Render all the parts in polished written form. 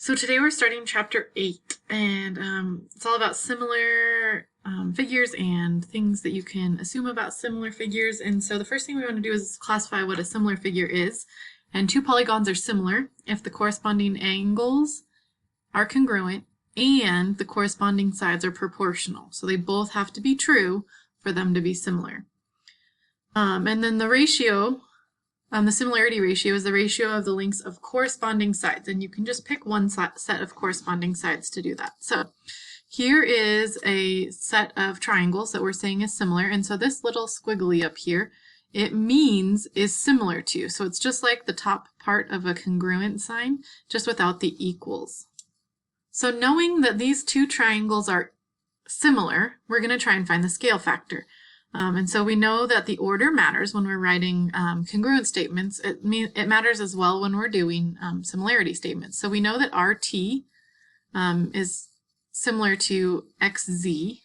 So today we're starting chapter 8, and it's all about similar figures and things that you can assume about similar figures. And so the first thing we want to do is classify what a similar figure is. And two polygons are similar if the corresponding angles are congruent and the corresponding sides are proportional. So they both have to be true for them to be similar. And then the ratio, the similarity ratio is the ratio of the lengths of corresponding sides, and you can just pick one set of corresponding sides to do that. So here is a set of triangles that we're saying is similar, and so this little squiggly up here, it means is similar to. So it's just like the top part of a congruent sign, just without the equals. So knowing that these two triangles are similar, we're going to try and find the scale factor. And so we know that the order matters when we're writing congruent statements. It matters as well when we're doing similarity statements. So we know that RT is similar to XZ.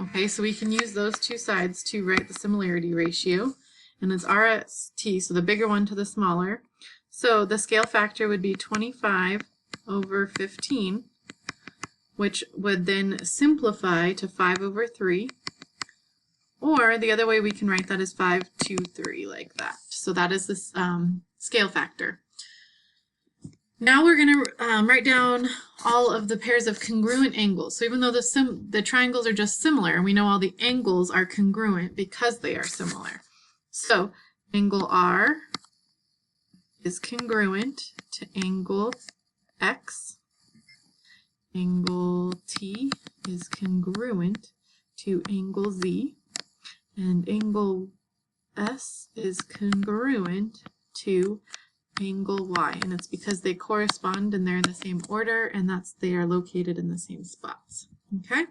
Okay, so we can use those two sides to write the similarity ratio. And it's RST, so the bigger one to the smaller. So the scale factor would be 25 over 15, which would then simplify to 5 over 3. Or the other way we can write that is 5, 2, 3, like that. So that is this scale factor. Now we're going to write down all of the pairs of congruent angles. So even though the triangles are just similar, we know all the angles are congruent because they are similar. So angle R is congruent to angle X. Angle T is congruent to angle Z. And angle S is congruent to angle Y, and it's because they correspond and they're in the same order, and they are located in the same spots. Okay?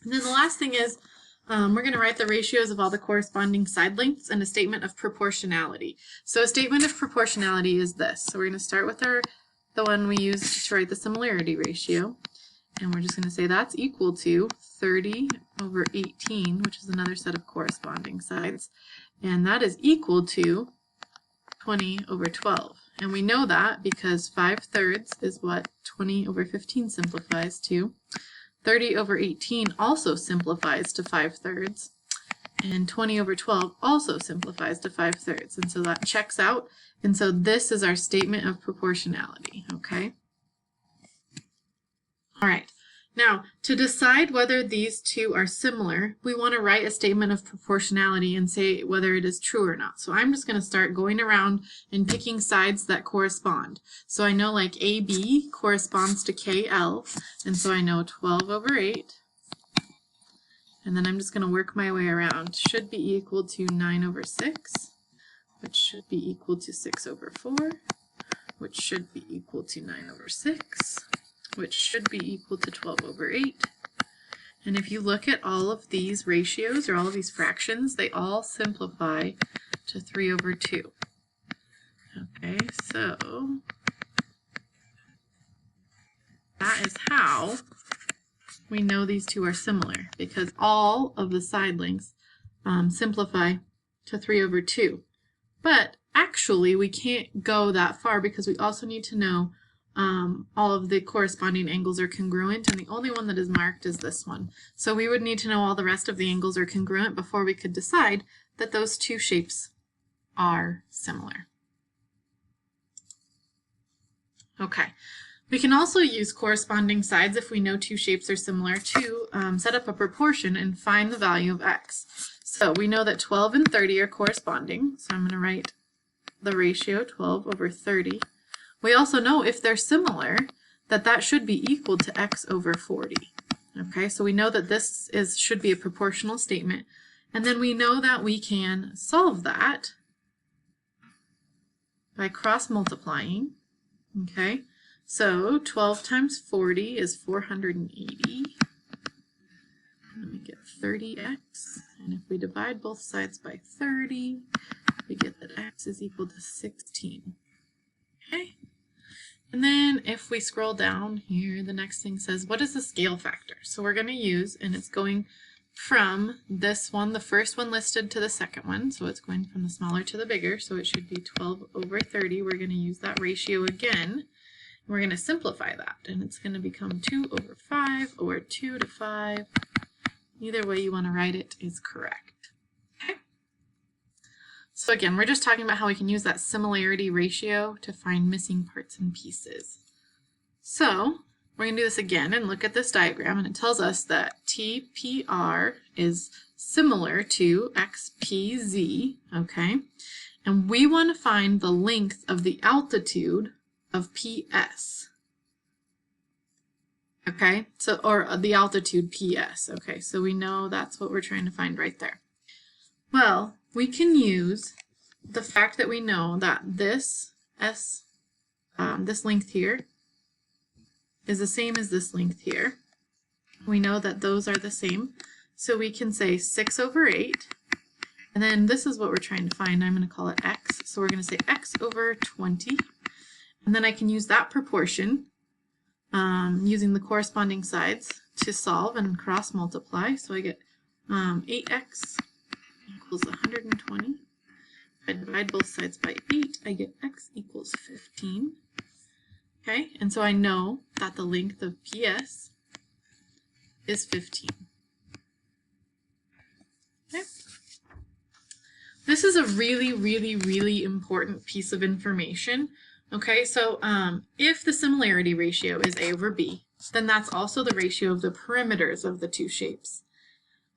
And then the last thing is we're going to write the ratios of all the corresponding side lengths and a statement of proportionality. So a statement of proportionality is this. So we're going to start with the one we used to write the similarity ratio. And we're just going to say that's equal to 30 over 18, which is another set of corresponding sides. And that is equal to 20 over 12. And we know that because 5/3 is what 20 over 15 simplifies to. 30 over 18 also simplifies to 5/3. And 20 over 12 also simplifies to 5/3. And so that checks out. And so this is our statement of proportionality, okay? All right, now to decide whether these two are similar, we want to write a statement of proportionality and say whether it is true or not. So I'm just going to start going around and picking sides that correspond. So I know like AB corresponds to KL, and so I know 12 over 8. And then I'm just going to work my way around. Should be equal to 9 over 6, which should be equal to 6 over 4, which should be equal to 9 over 6. Which should be equal to 12 over 8. And if you look at all of these ratios, or all of these fractions, they all simplify to 3 over 2. Okay, so that is how we know these two are similar, because all of the side lengths simplify to 3 over 2. But actually, we can't go that far because we also need to know all of the corresponding angles are congruent, and the only one that is marked is this one. So we would need to know all the rest of the angles are congruent before we could decide that those two shapes are similar. Okay, we can also use corresponding sides if we know two shapes are similar to set up a proportion and find the value of x. So we know that 12 and 30 are corresponding, so I'm going to write the ratio 12 over 30. We also know if they're similar that should be equal to x over 40. Okay, so we know that this should be a proportional statement, and then we know that we can solve that by cross multiplying. Okay, so 12 times 40 is 480. And we get 30x, and if we divide both sides by 30, we get that x is equal to 16. Okay. And then if we scroll down here, the next thing says, what is the scale factor? So we're going to use, and it's going from this one, the first one listed, to the second one. So it's going from the smaller to the bigger. So it should be 12 over 30. We're going to use that ratio again. we're going to simplify that, and it's going to become 2 over 5 or 2 to 5. Either way you want to write it is correct. Okay. So again, we're just talking about how we can use that similarity ratio to find missing parts and pieces. So we're going to do this again and look at this diagram, and it tells us that TPR is similar to XPZ, okay? And we want to find the length of the altitude of PS. Okay, so, or the altitude PS. Okay, so we know that's what we're trying to find right there. Well, we can use the fact that we know that this this length here is the same as this length here. We know that those are the same. So we can say 6 over 8. And then this is what we're trying to find. I'm going to call it x. So we're going to say x over 20. And then I can use that proportion using the corresponding sides to solve and cross multiply. So I get 8x equals 120. If I divide both sides by 8, I get x equals 15. Okay, and so I know that the length of PS is 15. Okay. This is a really, really, really important piece of information. Okay, so if the similarity ratio is A over B, then that's also the ratio of the perimeters of the two shapes.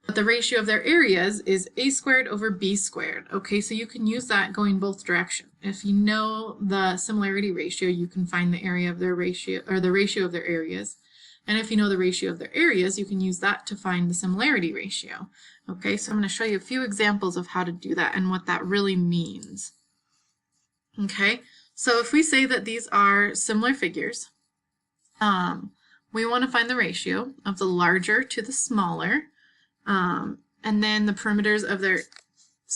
But the ratio of their areas is A squared over B squared. Okay, so you can use that going both directions. If you know the similarity ratio, you can find the area of their ratio, or the ratio of their areas. And if you know the ratio of their areas, you can use that to find the similarity ratio. Okay, so I'm going to show you a few examples of how to do that and what that really means. Okay, so if we say that these are similar figures, we want to find the ratio of the larger to the smaller, and then the perimeters of their,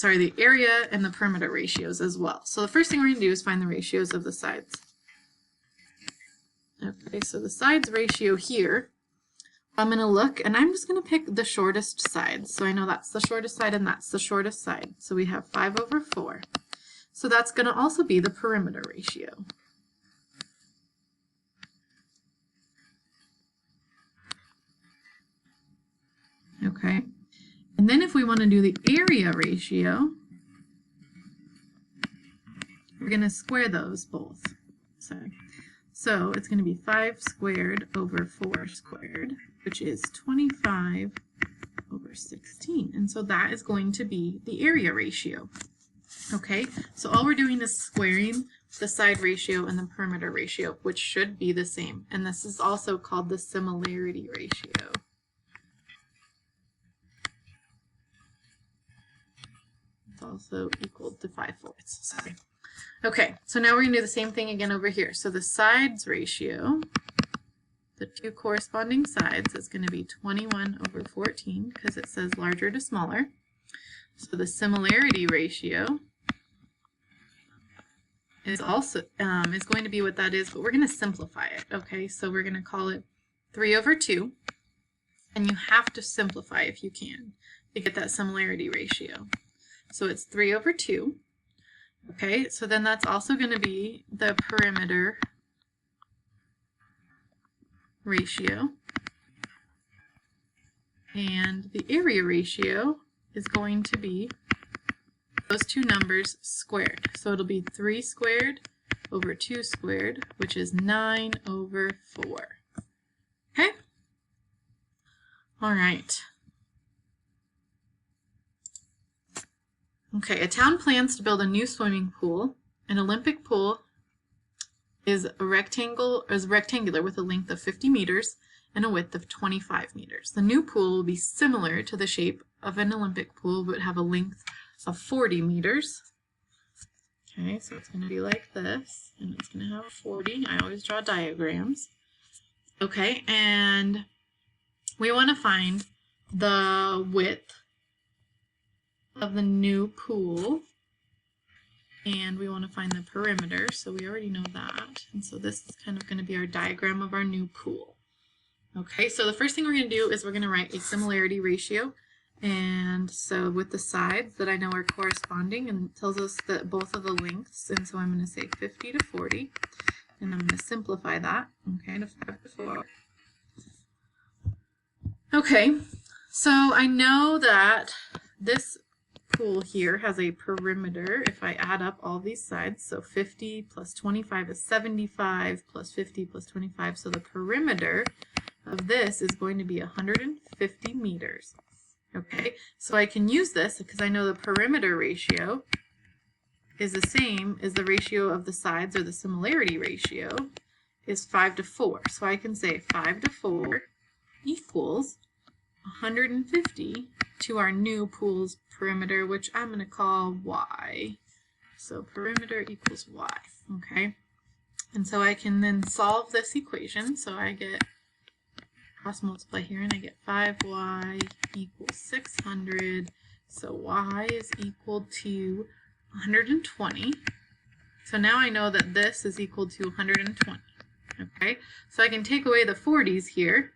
the area and the perimeter ratios as well. So the first thing we're going to do is find the ratios of the sides. Okay, so the sides ratio here, I'm going to look, and I'm just going to pick the shortest side. So I know that's the shortest side and that's the shortest side. So we have 5 over 4. So that's going to also be the perimeter ratio. Okay, and then if we want to do the area ratio, we're going to square those both. So it's going to be 5 squared over 4 squared, which is 25 over 16. And so that is going to be the area ratio. Okay, so all we're doing is squaring the side ratio and the perimeter ratio, which should be the same. And this is also called the similarity ratio. It's also equal to 5/4. Sorry. Okay, so now we're going to do the same thing again over here. So the sides ratio, the two corresponding sides, is going to be 21 over 14 because it says larger to smaller. So the similarity ratio is also is going to be what that is, but we're going to simplify it. Okay, so we're going to call it 3 over 2, and you have to simplify if you can to get that similarity ratio. So it's 3 over 2. Okay, so then that's also going to be the perimeter ratio, and the area ratio is going to be those two numbers squared. So it'll be 3 squared over 2 squared, which is 9 over 4. Okay? All right. Okay, a town plans to build a new swimming pool. An Olympic pool is rectangular with a length of 50 meters and a width of 25 meters. The new pool will be similar to the shape of an Olympic pool, but have a length of 40 meters. Okay, so it's going to be like this, and it's going to have 40. I always draw diagrams. Okay, and we want to find the width of the new pool, and we want to find the perimeter, so we already know that, and so this is kind of going to be our diagram of our new pool. Okay, so the first thing we're going to do is we're going to write a similarity ratio, and so with the sides that I know are corresponding, and it tells us that both of the lengths, and so I'm going to say 50 to 40, and I'm going to simplify that, okay, to 5 to 4. Okay, so I know that this pool here has a perimeter if I add up all these sides. So 50 plus 25 is 75 plus 50 plus 25. So the perimeter of this is going to be 150 meters. Okay, so I can use this because I know the perimeter ratio is the same as the ratio of the sides, or the similarity ratio is 5 to 4. So I can say 5 to 4 equals 150 to our new pool's perimeter, which I'm going to call y. So perimeter equals y, okay? And so I can then solve this equation. So I get cross multiply here, and I get 5y equals 600. So y is equal to 120. So now I know that this is equal to 120. Okay, so I can take away the 40s here,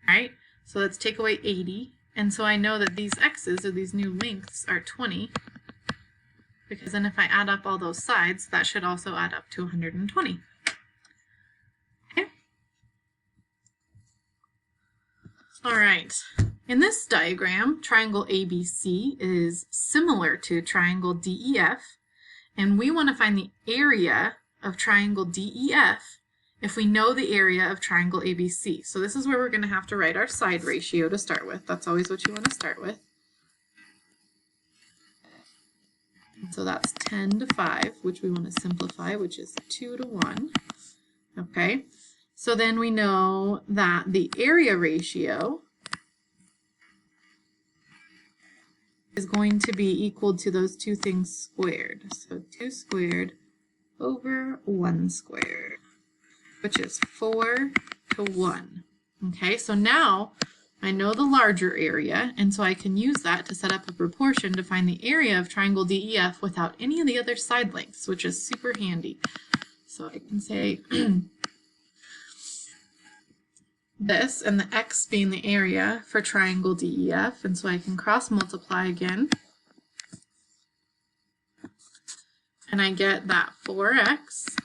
right? So let's take away 80. And so I know that these x's, or these new lengths, are 20. Because then if I add up all those sides, that should also add up to 120. Okay. All right. In this diagram, triangle ABC is similar to triangle DEF, and we want to find the area of triangle DEF if we know the area of triangle ABC. So this is where we're going to have to write our side ratio to start with. That's always what you want to start with. So that's 10 to 5, which we want to simplify, which is 2 to 1. Okay, so then we know that the area ratio is going to be equal to those two things squared. So 2 squared over 1 squared, which is 4 to 1. Okay, so now I know the larger area, and so I can use that to set up a proportion to find the area of triangle DEF without any of the other side lengths, which is super handy. So I can say this, and the x being the area for triangle DEF, and so I can cross multiply again, and I get that 4x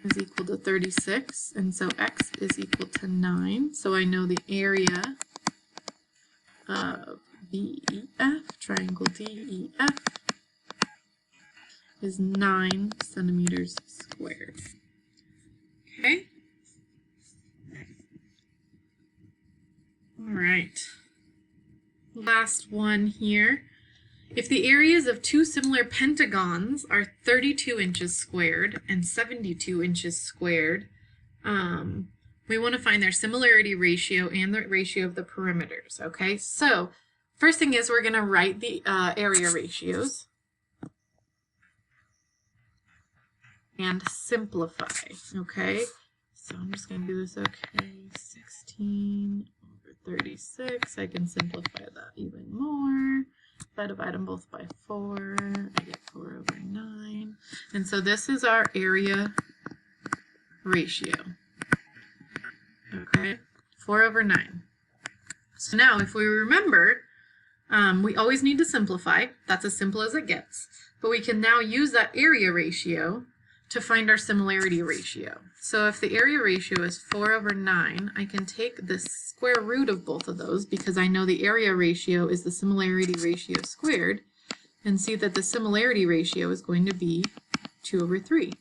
is equal to 36, and so x is equal to 9. So I know the area of DEF, triangle DEF, is 9 centimeters squared. Okay. All right. Last one here. If the areas of two similar pentagons are 32 inches squared and 72 inches squared, we want to find their similarity ratio and the ratio of the perimeters. Okay, so first thing is we're going to write the area ratios and simplify. Okay, so I'm just going to do this. Okay, 16 over 36. I can simplify that even more. If I divide them both by 4, I get 4 over 9. And so this is our area ratio. Okay, 4 over 9. So now if we remember, we always need to simplify. That's as simple as it gets. But we can now use that area ratio to find our similarity ratio. So if the area ratio is 4 over 9, I can take the square root of both of those because I know the area ratio is the similarity ratio squared, and see that the similarity ratio is going to be 2 over 3.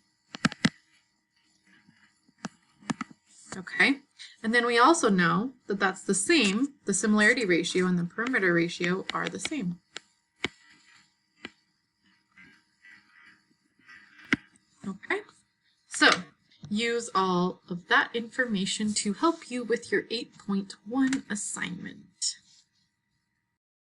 Okay, and then we also know that that's the same, the similarity ratio and the perimeter ratio are the same. Okay, so use all of that information to help you with your 8.1 assignment.